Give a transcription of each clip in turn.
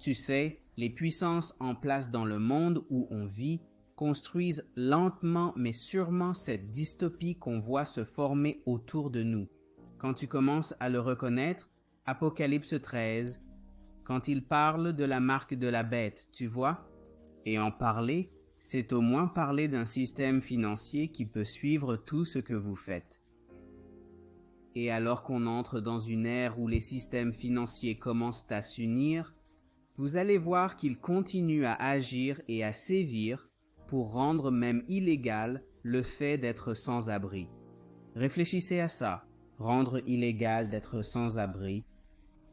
Tu sais, les puissances en place dans le monde où on vit construisent lentement mais sûrement cette dystopie qu'on voit se former autour de nous. Quand tu commences à le reconnaître, Apocalypse 13, quand il parle de la marque de la bête, tu vois? Et en parler, c'est au moins parler d'un système financier qui peut suivre tout ce que vous faites. Et alors qu'on entre dans une ère où les systèmes financiers commencent à s'unir, vous allez voir qu'ils continuent à agir et à sévir pour rendre même illégal le fait d'être sans abri. Réfléchissez à ça, rendre illégal d'être sans abri.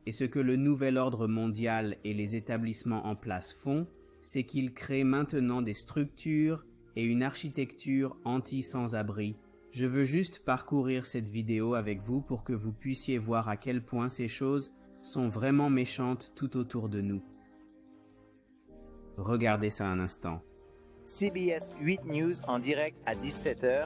Et ce que le nouvel ordre mondial et les établissements en place font, c'est qu'ils créent maintenant des structures et une architecture anti-sans-abri. Je veux juste parcourir cette vidéo avec vous pour que vous puissiez voir à quel point ces choses sont vraiment méchantes tout autour de nous. Regardez ça un instant. CBS 8 News en direct à 17h.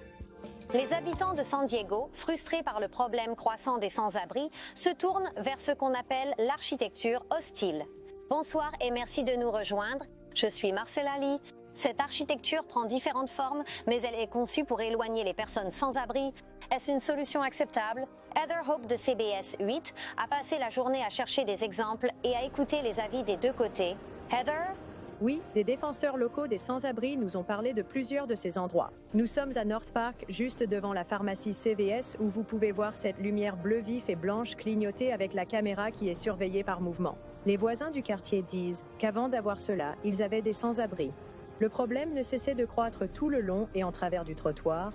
Les habitants de San Diego, frustrés par le problème croissant des sans-abri, se tournent vers ce qu'on appelle l'architecture hostile. Bonsoir et merci de nous rejoindre. Je suis Marcella Lee. Cette architecture prend différentes formes, mais elle est conçue pour éloigner les personnes sans abri. Est-ce une solution acceptable? Heather Hope de CBS 8 a passé la journée à chercher des exemples et à écouter les avis des deux côtés. Heather? Oui, des défenseurs locaux des sans-abri nous ont parlé de plusieurs de ces endroits. Nous sommes à North Park, juste devant la pharmacie CVS, où vous pouvez voir cette lumière bleu vif et blanche clignoter avec la caméra qui est surveillée par mouvement. Les voisins du quartier disent qu'avant d'avoir cela, ils avaient des sans-abri. Le problème ne cessait de croître tout le long et en travers du trottoir.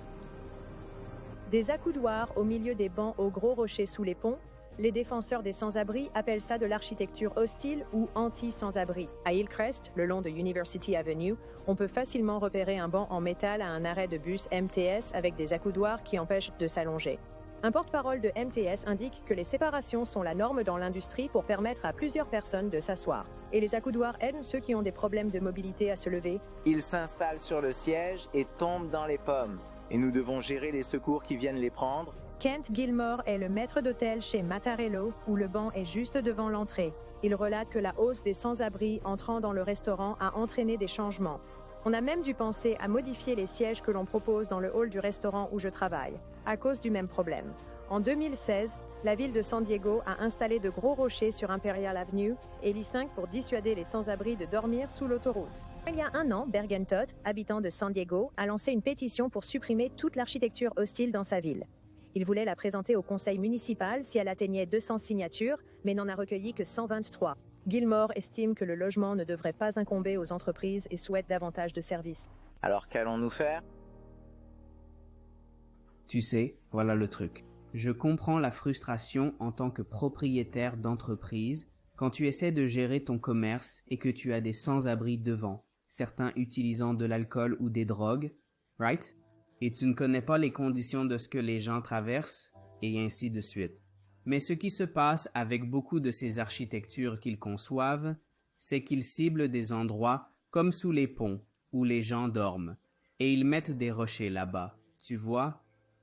Des accoudoirs au milieu des bancs aux gros rochers sous les ponts. Les défenseurs des sans-abri appellent ça de l'architecture hostile ou anti-sans-abri. À Hillcrest, le long de University Avenue, on peut facilement repérer un banc en métal à un arrêt de bus MTS avec des accoudoirs qui empêchent de s'allonger. Un porte-parole de MTS indique que les séparations sont la norme dans l'industrie pour permettre à plusieurs personnes de s'asseoir. Et les accoudoirs aident ceux qui ont des problèmes de mobilité à se lever. Ils s'installent sur le siège et tombent dans les pommes. Et nous devons gérer les secours qui viennent les prendre. Kent Gilmore est le maître d'hôtel chez Mattarello, où le banc est juste devant l'entrée. Il relate que la hausse des sans-abri entrant dans le restaurant a entraîné des changements. On a même dû penser à modifier les sièges que l'on propose dans le hall du restaurant où je travaille, à cause du même problème. En 2016, la ville de San Diego a installé de gros rochers sur Imperial Avenue et l'I5 pour dissuader les sans-abri de dormir sous l'autoroute. Il y a un an, Bergen Todd, habitant de San Diego, a lancé une pétition pour supprimer toute l'architecture hostile dans sa ville. Il voulait la présenter au conseil municipal si elle atteignait 200 signatures, mais n'en a recueilli que 123. Gilmore estime que le logement ne devrait pas incomber aux entreprises et souhaite davantage de services. Alors qu'allons-nous faire? Tu sais, voilà le truc. Je comprends la frustration en tant que propriétaire d'entreprise quand tu essaies de gérer ton commerce et que tu as des sans-abri devant, certains utilisant de l'alcool ou des drogues, right? Et tu ne connais pas les conditions de ce que les gens traversent, et ainsi de suite. Mais ce qui se passe avec beaucoup de ces architectures qu'ils conçoivent, c'est qu'ils ciblent des endroits comme sous les ponts, où les gens dorment, et ils mettent des rochers là-bas, tu vois,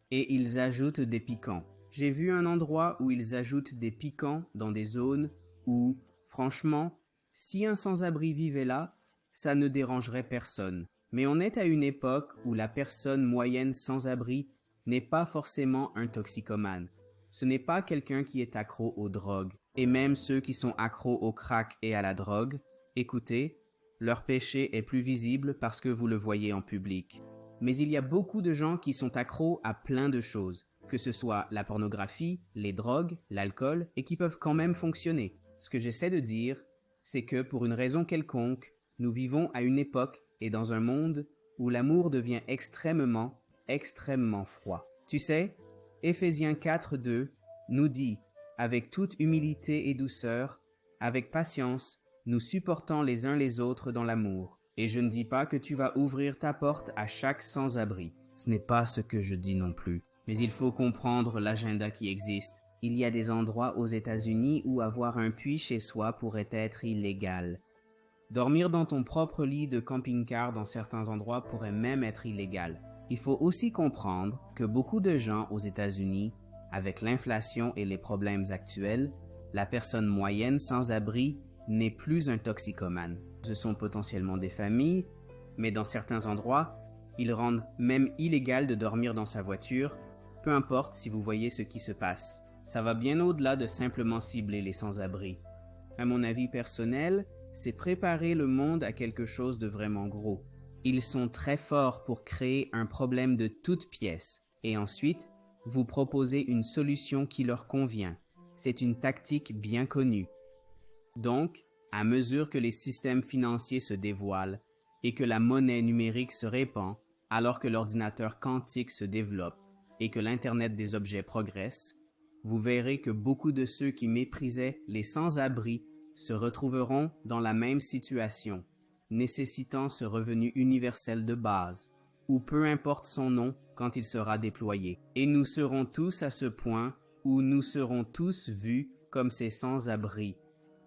et ils ajoutent des piquants. J'ai vu un endroit où ils ajoutent des piquants dans des zones où, franchement, si un sans-abri vivait là, ça ne dérangerait personne. Mais on est à une époque où la personne moyenne sans abri n'est pas forcément un toxicomane. Ce n'est pas quelqu'un qui est accro aux drogues. Et même ceux qui sont accros au crack et à la drogue, écoutez, leur péché est plus visible parce que vous le voyez en public. Mais il y a beaucoup de gens qui sont accros à plein de choses, que ce soit la pornographie, les drogues, l'alcool, et qui peuvent quand même fonctionner. Ce que j'essaie de dire, c'est que pour une raison quelconque, nous vivons à une époque et dans un monde où l'amour devient extrêmement froid. Tu sais, Éphésiens 4:2 nous dit, avec toute humilité et douceur, avec patience, nous supportons les uns les autres dans l'amour. Et je ne dis pas que tu vas ouvrir ta porte à chaque sans-abri. Ce n'est pas ce que je dis non plus. Mais il faut comprendre l'agenda qui existe. Il y a des endroits aux États-Unis où avoir un puits chez soi pourrait être illégal. Dormir dans ton propre lit de camping-car dans certains endroits pourrait même être illégal. Il faut aussi comprendre que beaucoup de gens aux États-Unis, avec l'inflation et les problèmes actuels, la personne moyenne sans abri n'est plus un toxicomane. Ce sont potentiellement des familles, mais dans certains endroits, ils rendent même illégal de dormir dans sa voiture, peu importe si vous voyez ce qui se passe. Ça va bien au-delà de simplement cibler les sans-abri. À mon avis personnel, c'est préparer le monde à quelque chose de vraiment gros. Ils sont très forts pour créer un problème de toutes pièces, et ensuite, vous proposer une solution qui leur convient. C'est une tactique bien connue. Donc, à mesure que les systèmes financiers se dévoilent et que la monnaie numérique se répand, alors que l'ordinateur quantique se développe et que l'Internet des objets progresse, vous verrez que beaucoup de ceux qui méprisaient les sans-abri se retrouveront dans la même situation, nécessitant ce revenu universel de base, ou peu importe son nom quand il sera déployé. Et nous serons tous à ce point où nous serons tous vus comme ces sans-abri,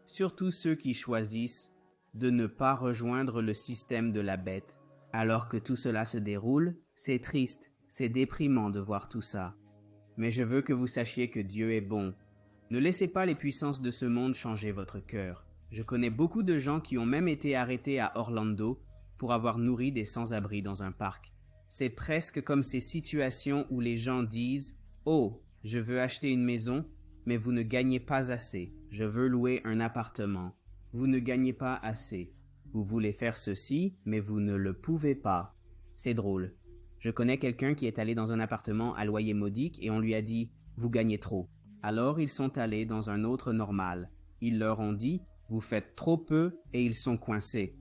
surtout ceux qui choisissent de ne pas rejoindre le système de la bête. Alors que tout cela se déroule, c'est triste, c'est déprimant de voir tout ça. Mais je veux que vous sachiez que Dieu est bon. Ne laissez pas les puissances de ce monde changer votre cœur. Je connais beaucoup de gens qui ont même été arrêtés à Orlando pour avoir nourri des sans-abri dans un parc. C'est presque comme ces situations où les gens disent « Oh, je veux acheter une maison, mais vous ne gagnez pas assez. Je veux louer un appartement. Vous ne gagnez pas assez. Vous voulez faire ceci, mais vous ne le pouvez pas. » C'est drôle. Je connais quelqu'un qui est allé dans un appartement à loyer modique et on lui a dit « Vous gagnez trop ». Alors ils sont allés dans un autre normal. Ils leur ont dit « Vous faites trop peu » et ils sont coincés.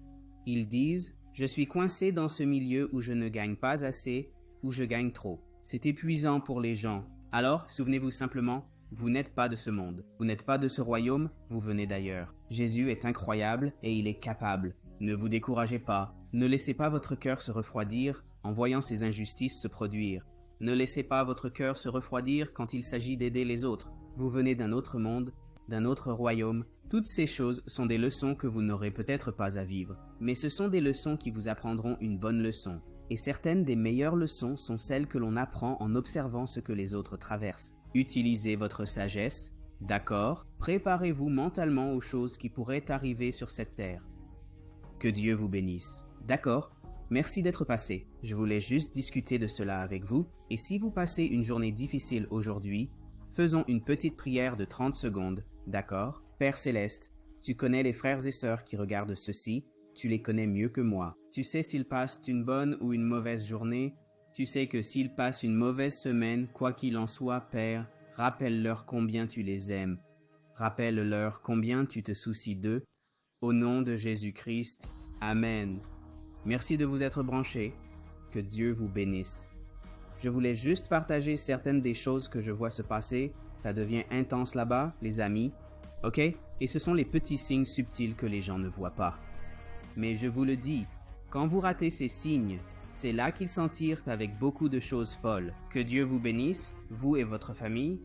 Ils disent « Je suis coincé dans ce milieu où je ne gagne pas assez, où je gagne trop. » C'est épuisant pour les gens. Alors, souvenez-vous simplement, vous n'êtes pas de ce monde. Vous n'êtes pas de ce royaume, vous venez d'ailleurs. Jésus est incroyable et il est capable. Ne vous découragez pas. Ne laissez pas votre cœur se refroidir en voyant ces injustices se produire. Ne laissez pas votre cœur se refroidir quand il s'agit d'aider les autres. Vous venez d'un autre monde, d'un autre royaume. Toutes ces choses sont des leçons que vous n'aurez peut-être pas à vivre. Mais ce sont des leçons qui vous apprendront une bonne leçon. Et certaines des meilleures leçons sont celles que l'on apprend en observant ce que les autres traversent. Utilisez votre sagesse, d'accord, préparez-vous mentalement aux choses qui pourraient arriver sur cette terre. Que Dieu vous bénisse. D'accord, merci d'être passé. Je voulais juste discuter de cela avec vous, et si vous passez une journée difficile aujourd'hui, faisons une petite prière de 30 secondes, d'accord? Père Céleste, tu connais les frères et sœurs qui regardent ceci, tu les connais mieux que moi. Tu sais s'ils passent une bonne ou une mauvaise journée. Tu sais que s'ils passent une mauvaise semaine, quoi qu'il en soit, Père, rappelle-leur combien tu les aimes. Rappelle-leur combien tu te soucies d'eux. Au nom de Jésus-Christ, Amen. Merci de vous être branchés. Que Dieu vous bénisse. Je voulais juste partager certaines des choses que je vois se passer. Ça devient intense là-bas, les amis. Ok? Et ce sont les petits signes subtils que les gens ne voient pas. Mais je vous le dis, quand vous ratez ces signes, c'est là qu'ils s'en tirent avec beaucoup de choses folles. Que Dieu vous bénisse, vous et votre famille.